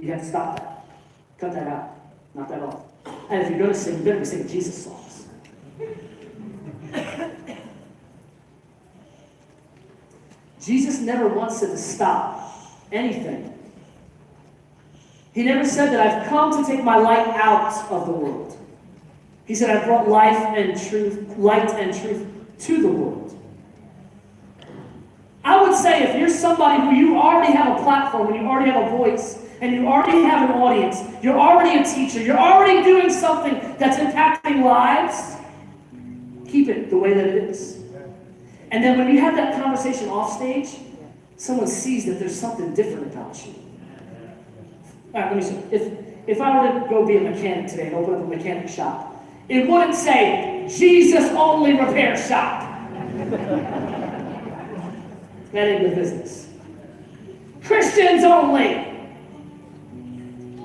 You have to stop that. Cut that out. Not that all. And if you're going to sing, you're going to be singing Jesus songs. Jesus never once said to stop anything. He never said that I've come to take my light out of the world. He said I brought light and truth to the world. I would say if you're somebody who you already have a platform and you already have a voice and you already have an audience, you're already a teacher, you're already doing something that's impacting lives, keep it the way that it is. And then when you have that conversation off stage, someone sees that there's something different about you. All right, let me see. If I were to go be a mechanic today and open up a mechanic shop, it wouldn't say, Jesus only repair shop. That ain't the business. Christians only.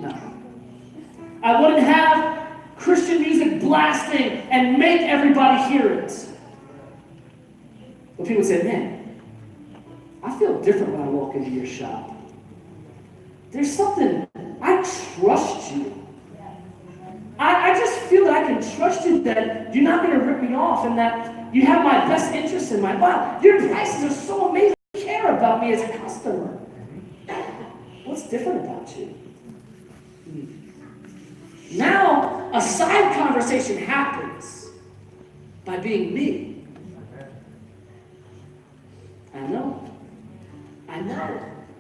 No. I wouldn't have Christian music blasting and make everybody hear it. But people say, man, I feel different when I walk into your shop. There's something, I trust you. I just feel that I can trust you, that you're not going to rip me off, and that you have my best interests in mind. Wow, your prices are so amazing. You care about me as a customer. What's different about you? Now, a side conversation happens by being me. I know.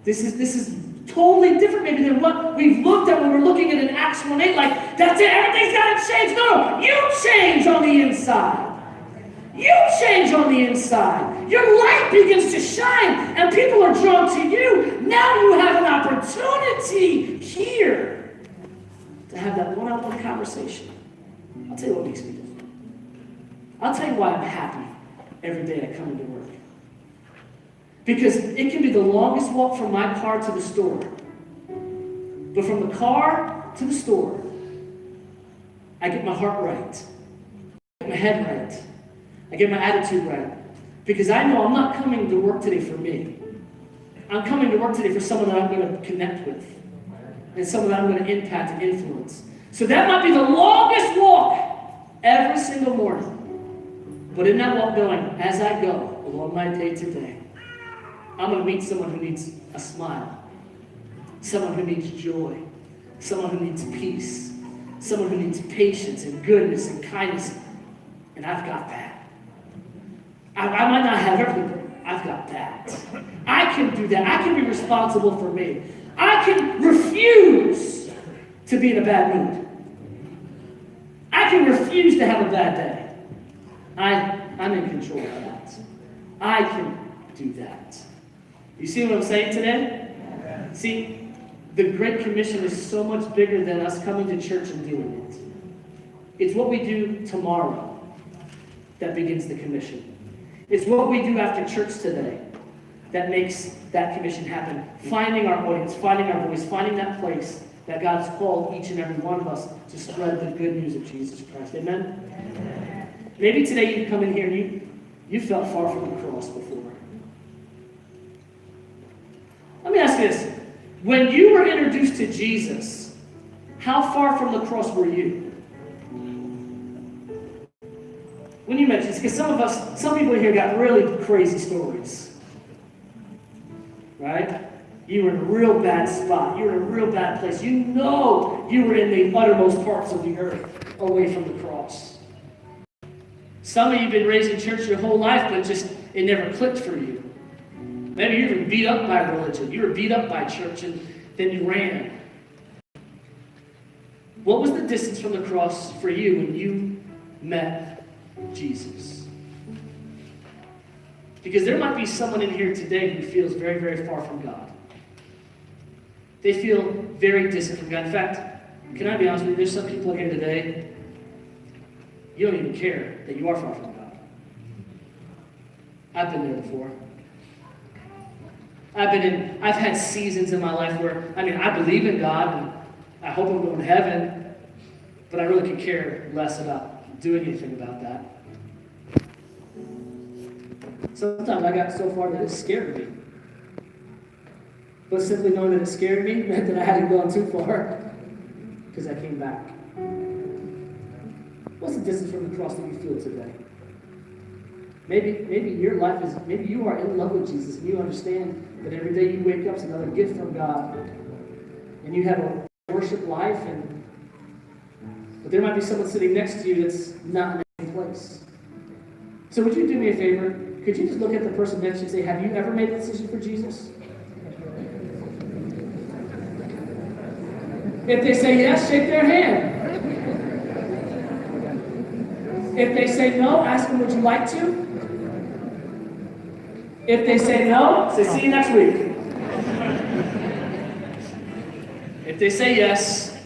This is totally different maybe than what we've looked at when we're looking at an Acts 1:8, like, that's it, everything's got to change. No, you change on the inside. You change on the inside. Your light begins to shine, and people are drawn to you. Now you have an opportunity here to have that one-on-one conversation. I'll tell you what makes me different. I'll tell you why I'm happy every day I come into work. Because it can be the longest walk from my car to the store. But from the car to the store, I get my heart right. I get my head right. I get my attitude right. Because I know I'm not coming to work today for me. I'm coming to work today for someone that I'm going to connect with. And someone that I'm going to impact and influence. So that might be the longest walk every single morning. But in that walk going, as I go along my day to day, I'm going to meet someone who needs a smile, someone who needs joy, someone who needs peace, someone who needs patience and goodness and kindness. And I've got that. I might not have everything, but I've got that. I can do that. I can be responsible for me. I can refuse to be in a bad mood. I can refuse to have a bad day. I'm in control of that. I can do that. You see what I'm saying today? Yeah. See, the Great Commission is so much bigger than us coming to church and doing it. It's what we do tomorrow that begins the commission. It's what we do after church today that makes that commission happen. Finding our audience, finding our voice, finding that place that God's called each and every one of us to spread the good news of Jesus Christ. Amen? Amen. Maybe today you come in here and you felt far from the cross before. Let me ask you this. When you were introduced to Jesus, how far from the cross were you? When you met Jesus, because some people here got really crazy stories. Right? You were in a real bad spot. You were in a real bad place. You know you were in the uttermost parts of the earth, away from the cross. Some of you have been raised in church your whole life, but it never clicked for you. Maybe you were beat up by religion. You were beat up by church, and then you ran. What was the distance from the cross for you when you met Jesus? Because there might be someone in here today who feels very, very far from God. They feel very distant from God. In fact, can I be honest with you? There's some people here today, you don't even care that you are far from God. I've been there before. I've had seasons in my life where, I believe in God, and I hope I'm going to heaven, but I really could care less about doing anything about that. Sometimes I got so far that it scared me. But simply knowing that it scared me meant that I hadn't gone too far because I came back. What's the distance from the cross that you feel today? Maybe your life is, maybe you are in love with Jesus and you understand that every day you wake up is another gift from God. And you have a worship life, but there might be someone sitting next to you that's not in the same place. So would you do me a favor? Could you just look at the person next to you and say, have you ever made a decision for Jesus? If they say yes, shake their hand. If they say no, ask them, would you like to? If they say no, say, see you next week. If they say yes,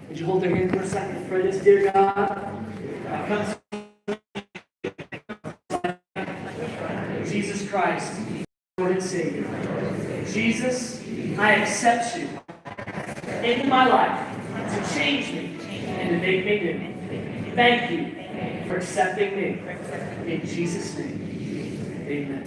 would you hold their hand for a second and pray this? Dear God, I come to Jesus Christ, Lord and Savior. Jesus, I accept you into my life to change me and to make me new. Thank you for accepting me. In Jesus' name, amen.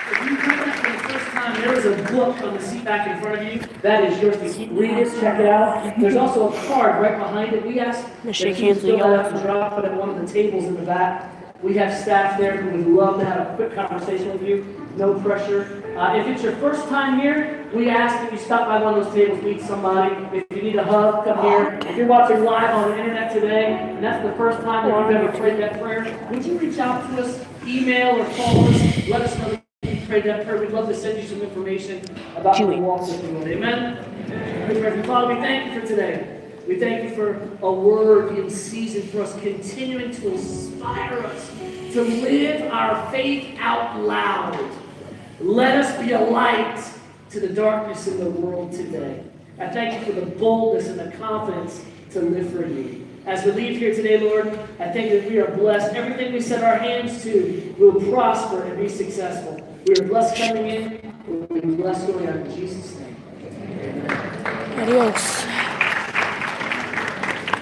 If you come back for the first time, there is a book on the seat back in front of you. That is yours to keep. Read it, check it out. There's also a card right behind it. We ask that you fill that out and drop it at one of the tables in the back. We have staff there who would love to have a quick conversation with you. No pressure. If it's your first time here, we ask that you stop by one of those tables, meet somebody. If you need a hug, come here. If you're watching live on the internet today, and that's the first time that you've ever prayed that prayer, would you reach out to us, email or call us, let us know that you prayed that prayer. We'd love to send you some information about the walk with the Lord. Amen? Father, we thank you for today. We thank you for a word in season for us continuing to inspire us to live our faith out loud. Let us be a light to the darkness in the world today. I thank you for the boldness and the confidence to live for you. As we leave here today, Lord, I thank that we are blessed. Everything we set our hands to will prosper and be successful. We are blessed coming in. We are blessed going out in Jesus' name. Amen. Adios.